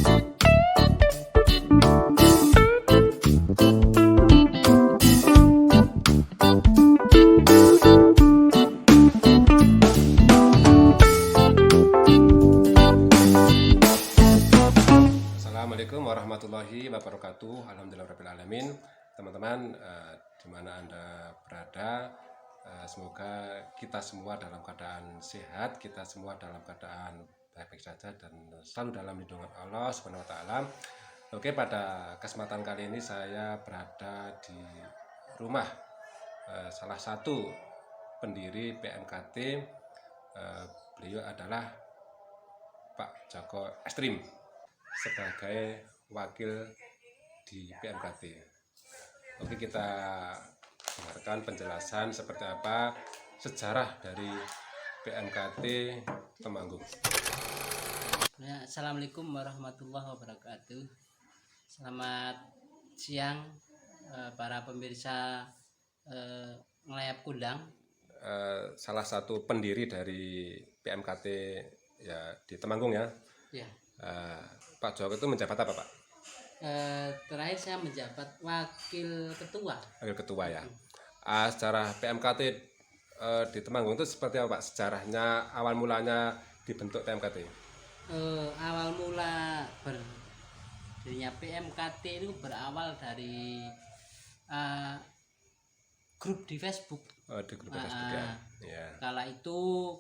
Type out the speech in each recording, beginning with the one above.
Assalamualaikum warahmatullahi wabarakatuh. Alhamdulillahirrahmanirrahim. Teman-teman, di mana Anda berada, semoga kita semua dalam keadaan sehat, kita semua dalam keadaan baik-baik saja dan selalu dalam lindungan Allah Subhanahu wa taala. Oke, pada kesempatan kali ini saya berada di rumah salah satu pendiri PMKT. Beliau adalah Pak Joko Ekstrim sebagai wakil di PMKT. Oke, kita dengarkan penjelasan seperti apa sejarah dari PMKT Temanggung. Assalamualaikum warahmatullahi wabarakatuh. Selamat siang para pemirsa Ngelayap Kundang. Salah satu pendiri dari PMKT ya di Temanggung ya. Ya. Pak Joko itu menjabat apa, Pak? Terakhir saya menjabat wakil ketua. Wakil ketua ya. Secara PMKT di Temanggung itu seperti apa, Pak? Sejarahnya awal mulanya dibentuk PMKT? Awal mula berdirinya PMKT itu berawal dari grup di Facebook. Di grup Facebook ya. Ya. Kala itu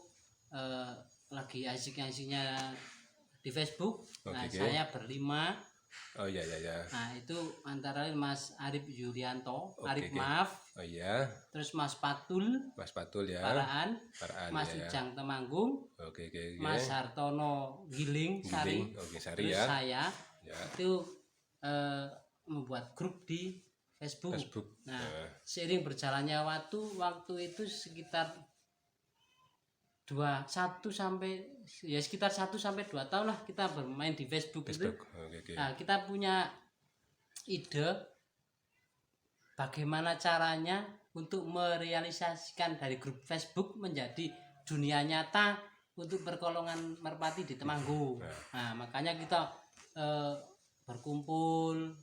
lagi asik-asiknya di Facebook. Nah, saya berlima. Oh iya. Nah, itu antara lain Mas Arif Yulianto, Arif Oke. Maaf. Oh iya. Terus Mas Patul ya. Paraan, Mas ya. Ujang Temanggung. Oke. Mas Hartono Giling Sari. Sari terus ya. saya Ya. itu membuat grup di Facebook. Nah, seiring berjalannya waktu itu sekitar 1 sampai 2 tahun lah kita bermain di Facebook. Itu. Oke. Nah, kita punya ide bagaimana caranya untuk merealisasikan dari grup Facebook menjadi dunia nyata untuk perkolongan merpati di Temanggung. Nah, makanya kita berkumpul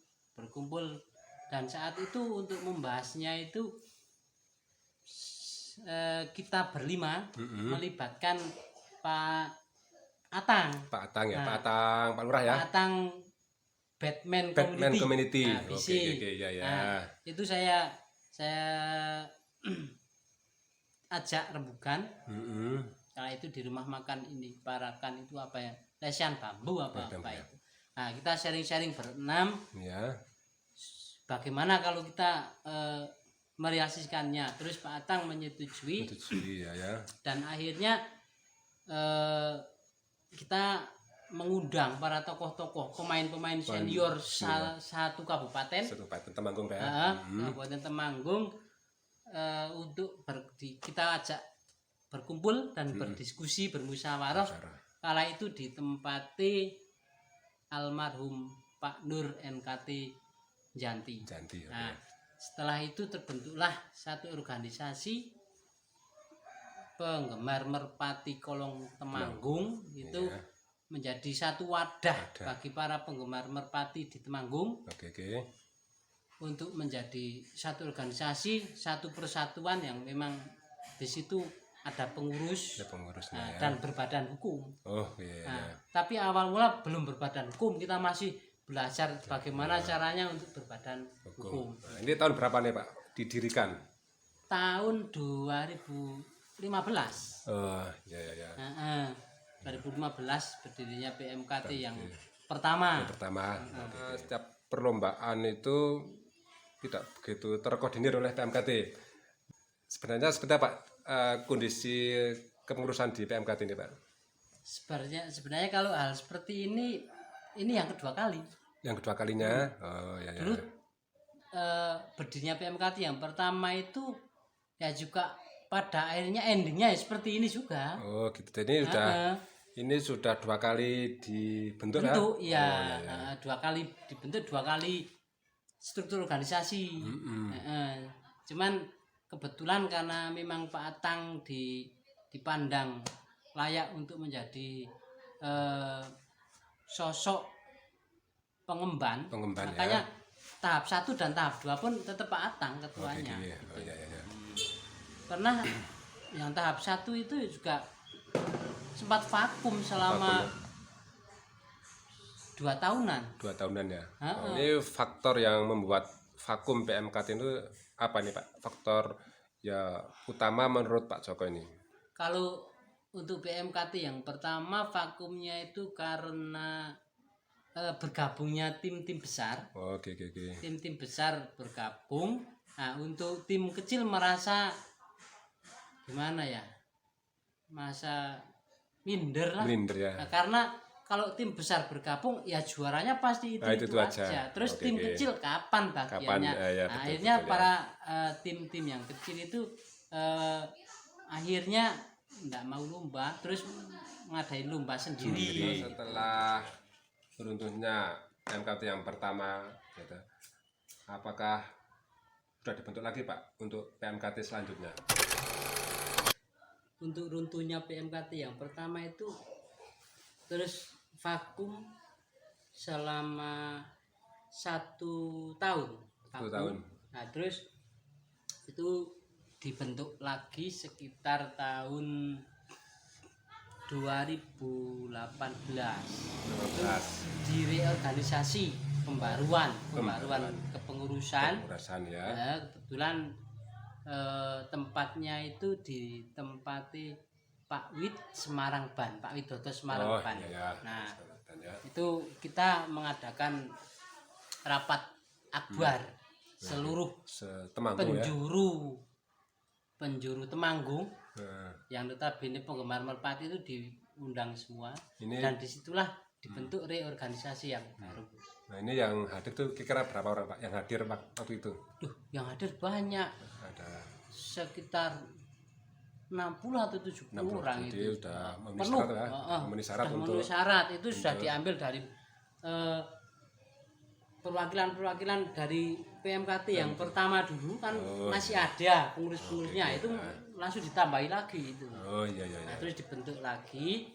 dan saat itu untuk membahasnya itu kita berlima melibatkan Pak Atang. Pak Atang ya, Pak Lurah ya. Pak Atang Batman Community. Nah, Oke, ya. Nah, itu saya ajak rembukan. Kala itu di rumah makan ini Parakan itu apa ya? Lesian bambu apa ya. itu. Nah, kita sharing berenam. Ya. Bagaimana kalau kita merealisasikannya? Terus Pak Atang menyetujui ya. Dan akhirnya kita mengundang para tokoh-tokoh, pemain-pemain senior satu kabupaten Temanggung ya. Kabupaten Temanggung untuk kita ajak berkumpul dan berdiskusi, bermusyawarah. Kala itu ditempati almarhum Pak Nur NKT Janti. Nah, setelah itu terbentuklah satu organisasi penggemar merpati Kolong Temanggung. Itu menjadi satu wadah bagi para penggemar merpati di Temanggung. Untuk menjadi satu organisasi, satu persatuan yang memang di situ ada pengurus, dan berbadan hukum. Tapi awal mula belum berbadan hukum, kita masih belajar bagaimana caranya untuk berbadan hukum. Nah, ini tahun berapa nih Pak didirikan? Tahun 2015. Oh ya. 2015 berdirinya PMKT yang pertama. Setiap perlombaan itu tidak begitu terkoordinir oleh PMKT. Sebenarnya seperti apa kondisi kepengurusan di PMKT ini Pak? Sebenarnya kalau hal seperti ini yang kedua kali. Yang kedua kalinya. Oh ya. Dulu berdirinya PMKT yang pertama itu ya juga pada akhirnya endingnya ya seperti ini juga. Oh gitu. Jadi ini sudah 2 kali dibentuk ya? Ya. 2 kali dibentuk, 2 kali struktur organisasi. Cuman kebetulan karena memang Pak Atang dipandang layak untuk menjadi sosok pengemban. Pengemban, Makanya ya. tahap 1 dan tahap 2 pun tetap Pak Atang ketuanya. Oke, oh, iya, iya. Karena yang tahap 1 itu juga sempat vakum selama Vakum, 2 tahunan. 2 tahunan ya. Ha-ha. Ini faktor yang membuat vakum PMKT itu apa nih Pak? Faktor ya utama menurut Pak Joko ini. Kalau untuk BMKT yang pertama vakumnya itu karena bergabungnya tim-tim besar. Oke, oke, oke. Tim-tim besar bergabung. Nah, untuk tim kecil merasa gimana ya? Masa minder lah. Minder ya. Nah, karena kalau tim besar bergabung ya juaranya pasti itu, Nah, itu aja. Terus Oke, tim oke. kecil kapan bagiannya? Ya, Nah, betul, akhirnya betul, ya. para tim-tim yang kecil itu akhirnya nggak mau lomba, terus ngadain lomba sendiri. Setelah runtuhnya PMKT yang pertama, gitu, apakah sudah dibentuk lagi Pak untuk PMKT selanjutnya? Untuk runtuhnya PMKT yang pertama itu terus vakum selama 1 tahun. 1 tahun. Nah, terus itu dibentuk lagi sekitar tahun 2018. 12 Di reorganisasi pembaruan kepengurusan. Pemurasan ya. Ya, kebetulan tempatnya itu ditempati Pak Wid Semarang Ban, Pak Widodo Semarang Oh, Ban. iya, ya. Nah, Ya. itu kita mengadakan rapat akbar seluruh Temanggung ya. penjuru Temanggung Nah, yang notabene penggemar Merpati itu diundang semua. Ini- Dan disitulah dibentuk reorganisasi yang baru. nah ini yang hadir tuh kira-kira berapa orang Pak yang hadir waktu itu? Duh, yang hadir banyak, Ada sekitar 60 atau 70 60, orang jadi itu. udah memenuhi Penuh, syarat ya, memenuhi syarat sudah untuk memenuhi syarat. Itu sudah diambil dari perwakilan-perwakilan dari PMKT yang pertama dulu kan masih ada pengurus-pengurusnya, itu langsung ditambahi lagi itu. oh iya, iya, Nah, iya. terus dibentuk lagi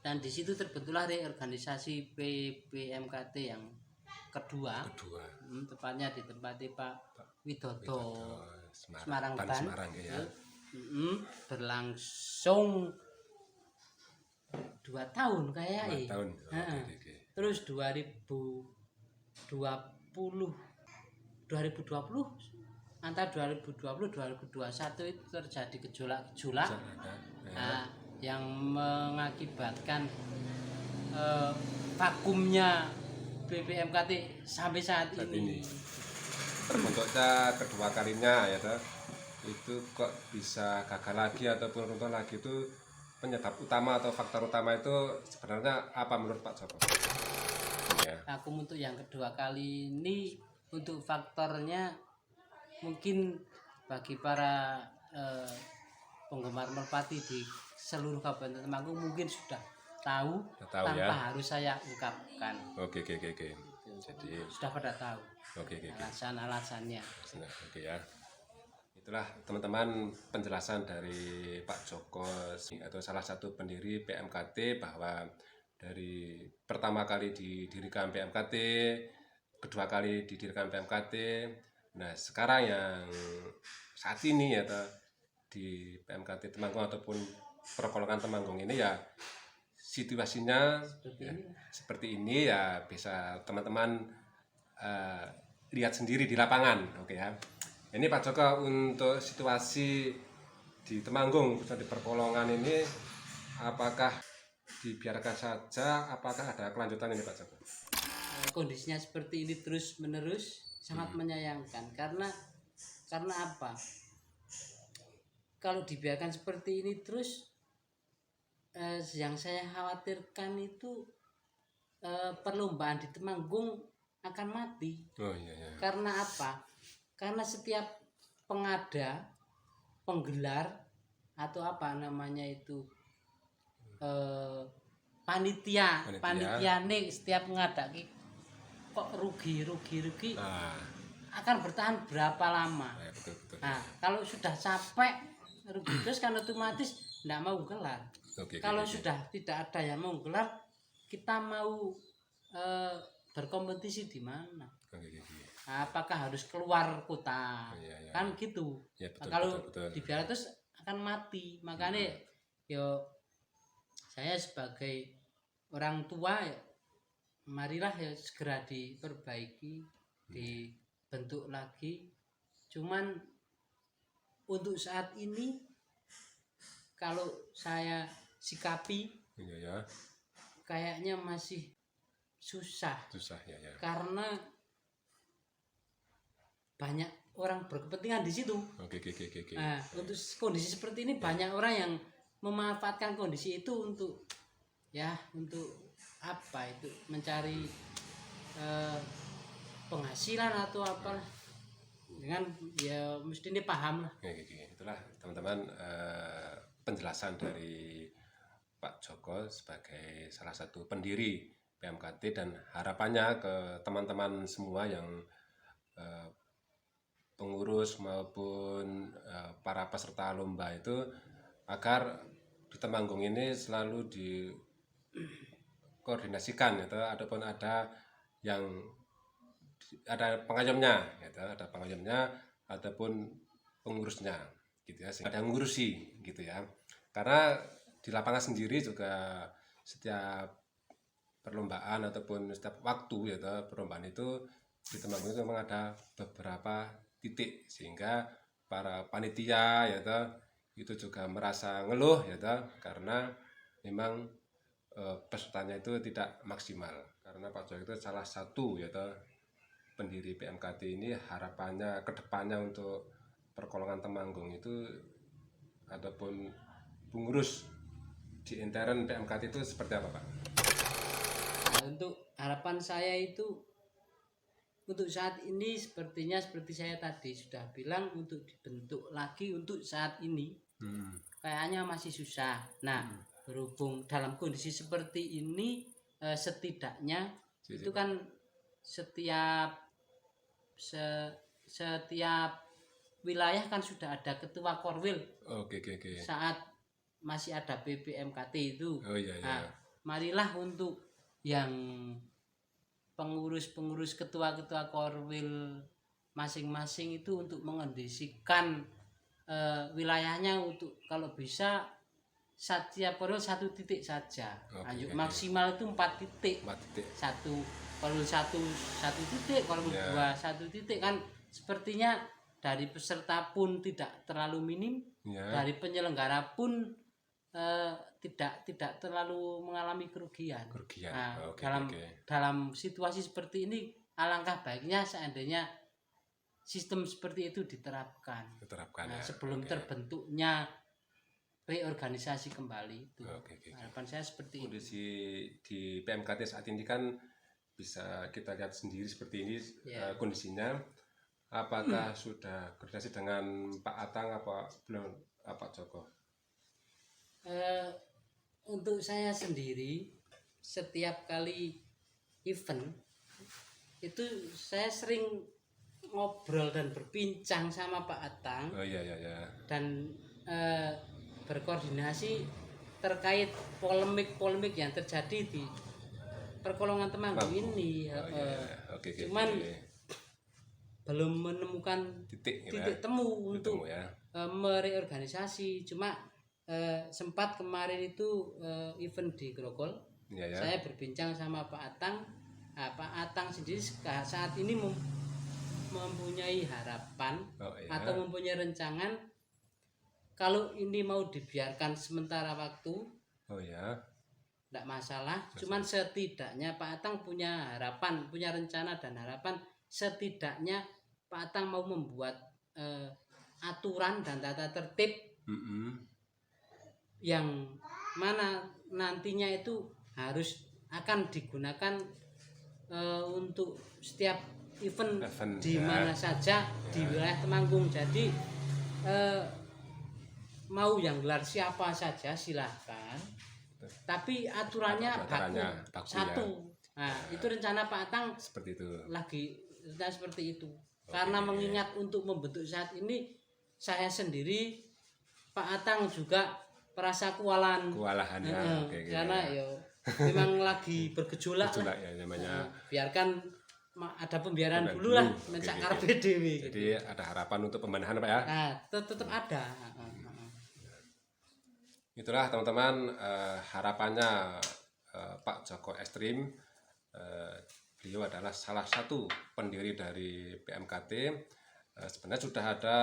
dan di situ terbentuklah reorganisasi PMKT yang kedua. Tepatnya ditempati Pak Widodo Semarang Ban Ban. Semarang ya. Berlangsung 2 tahun kayak 2 tahun. Heeh. Oke, oke. Terus 2020 antara 2020-2021 itu terjadi gejolak-gejolak yang mengakibatkan vakumnya BPMKT sampai saat ini. Terbentuknya kedua kalinya ya toh. Itu kok bisa gagal lagi ataupun runtuh lagi itu penyebab utama atau faktor utama itu sebenarnya apa menurut Pak Joko? Ya. Vakum untuk yang kedua kali ini untuk faktornya mungkin bagi para penggemar Merpati di seluruh Kabupaten Temanggung mungkin sudah tahu tanpa ya. harus saya ungkapkan. Oke. Jadi Sudah pada tahu oke. alasan-alasannya. Nah, oke ya. Itulah teman-teman penjelasan dari Pak Joko atau salah satu pendiri PMKT bahwa dari pertama kali didirikan PMKT, kedua kali didirikan PMKT. Nah, sekarang yang saat ini ya di PMKT Temanggung ataupun perkolongan Temanggung ini ya situasinya seperti ini ya bisa teman-teman lihat sendiri di lapangan. Oke ya. Ini Pak Joko untuk situasi di Temanggung di perkolongan ini apakah dibiarkan saja, apakah ada kelanjutan ini Pak Joko? Kondisinya seperti ini terus menerus sangat menyayangkan karena apa? Kalau dibiarkan seperti ini terus yang saya khawatirkan itu perlombaan di Temanggung akan mati. Oh iya. Karena apa? Karena setiap penggelar atau apa namanya itu panitia nih setiap ngadaki kok rugi akan bertahan berapa lama? Betul. Nah, kalau sudah capek rugi terus kan otomatis tidak mau gelar. Kalau sudah tidak ada yang mau gelar, kita mau berkompetisi di mana? Oke, oke. Apakah harus keluar kota? Iya, iya. Kan gitu. Ya, betul, Kalau betul, betul. dibiarkan terus akan mati. Makanya yo saya sebagai orang tua ya, marilah ya segera diperbaiki, dibentuk lagi. Cuman untuk saat ini kalau saya sikapi Iya, ya. kayaknya masih susah Susah ya, ya. karena banyak orang berkepentingan di situ. Oke, oke, oke, oke. Nah, untuk kondisi seperti ini banyak orang yang memanfaatkan kondisi itu untuk apa itu mencari penghasilan atau apa dengan ya mesti ini paham lah. Oke, oke. Itulah teman-teman penjelasan dari Pak Joko sebagai salah satu pendiri PMKT dan harapannya ke teman-teman semua yang pengurus maupun para peserta lomba itu agar di Temanggung ini selalu dikoordinasikan gitu, ataupun ada yang ada pengayomnya gitu, ada pengayomnya ataupun pengurusnya gitu ya, sehingga ada yang ngurusi gitu ya. Karena di lapangan sendiri juga setiap perlombaan ataupun setiap waktu gitu, perlombaan itu di Temanggung itu memang ada beberapa titik sehingga para panitia ya itu juga merasa ngeluh ya karena memang pesertanya itu tidak maksimal. Karena Pak Joko itu salah satu ya pendiri PMKT ini, harapannya kedepannya untuk perkolongan Temanggung itu ataupun pengurus di intern PMKT itu seperti apa, Pak? Nah, untuk harapan saya itu untuk saat ini sepertinya seperti saya tadi sudah bilang, untuk dibentuk lagi untuk saat ini kayaknya masih susah. Nah, berhubung dalam kondisi seperti ini setidaknya itu kan setiap wilayah kan sudah ada ketua korwil. Oke. Saat masih ada PPMKT itu. Oh iya. Nah, marilah untuk yang pengurus ketua korwil masing-masing itu untuk mengondisikan wilayahnya, untuk kalau bisa setiap korwil 1 titik saja. Maksimal itu 4 titik. 4 titik. Korwil 1 titik, korwil 2 1 titik, kan sepertinya dari peserta pun tidak terlalu minim, dari penyelenggara pun tidak terlalu mengalami kerugian. Nah, dalam situasi seperti ini alangkah baiknya seandainya sistem seperti itu diterapkan. Nah, sebelum terbentuknya reorganisasi kembali itu. Harapan saya seperti itu. Kondisi di PMKT saat ini kan bisa kita lihat sendiri seperti ini kondisinya. Apakah sudah koordinasi dengan Pak Atang apa belum, Pak Joko? Untuk saya sendiri setiap kali event itu saya sering ngobrol dan berbincang sama Pak Atang. Oh iya. Dan berkoordinasi terkait polemik yang terjadi di perkolongan Temanggung ini. Cuman belum menemukan titik temu untuk mereorganisasi. Cuma sempat kemarin itu event di Grogol, saya berbincang sama Pak Atang. Pak Atang sendiri saat ini mempunyai harapan atau mempunyai rencangan kalau ini mau dibiarkan sementara waktu, tidak masalah. Cuman setidaknya Pak Atang punya harapan, punya rencana dan harapan, setidaknya Pak Atang mau membuat aturan dan tata tertib yang mana nantinya itu akan digunakan untuk setiap event di mana saja di wilayah Temanggung. Jadi mau yang gelar siapa saja silahkan, tapi aturannya baku satu. Nah, itu rencana Pak Atang seperti itu. Rencana seperti itu. Karena mengingat untuk membentuk saat ini saya sendiri, Pak Atang juga merasa kewalahan ya. Karena memang lagi bergejolak lah. Ya namanya. Biarkan ada pembiaran dulu lah, mencak karpe dewi. Jadi ada harapan untuk pembenahan Pak ya. Nah, tetap ada. Itulah teman-teman harapannya Pak Joko Ekstrim. Beliau adalah salah satu pendiri dari PMKT. Sebenarnya sudah ada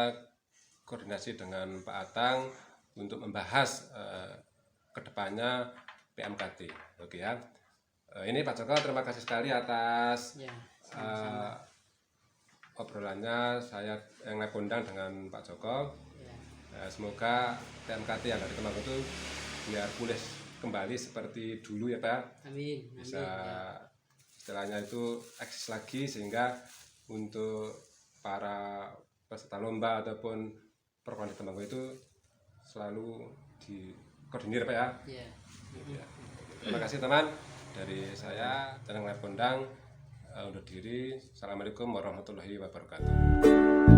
koordinasi dengan Pak Atang untuk membahas kedepannya PMKT. Oke ya. Ini Pak Joko, terima kasih sekali atas obrolannya. Saya yang ngundang dengan Pak Joko. Semoga PMKT yang dari Temanggung itu biar pulih kembali seperti dulu ya Pak. Amin. Bisa istilahnya itu eksis lagi, sehingga untuk para peserta lomba ataupun perwakilan di Temanggung itu selalu dikoordinir Pak ya. Ya. Terima kasih teman. Dari saya Danang Lepondang undur diri. Assalamualaikum warahmatullahi wabarakatuh.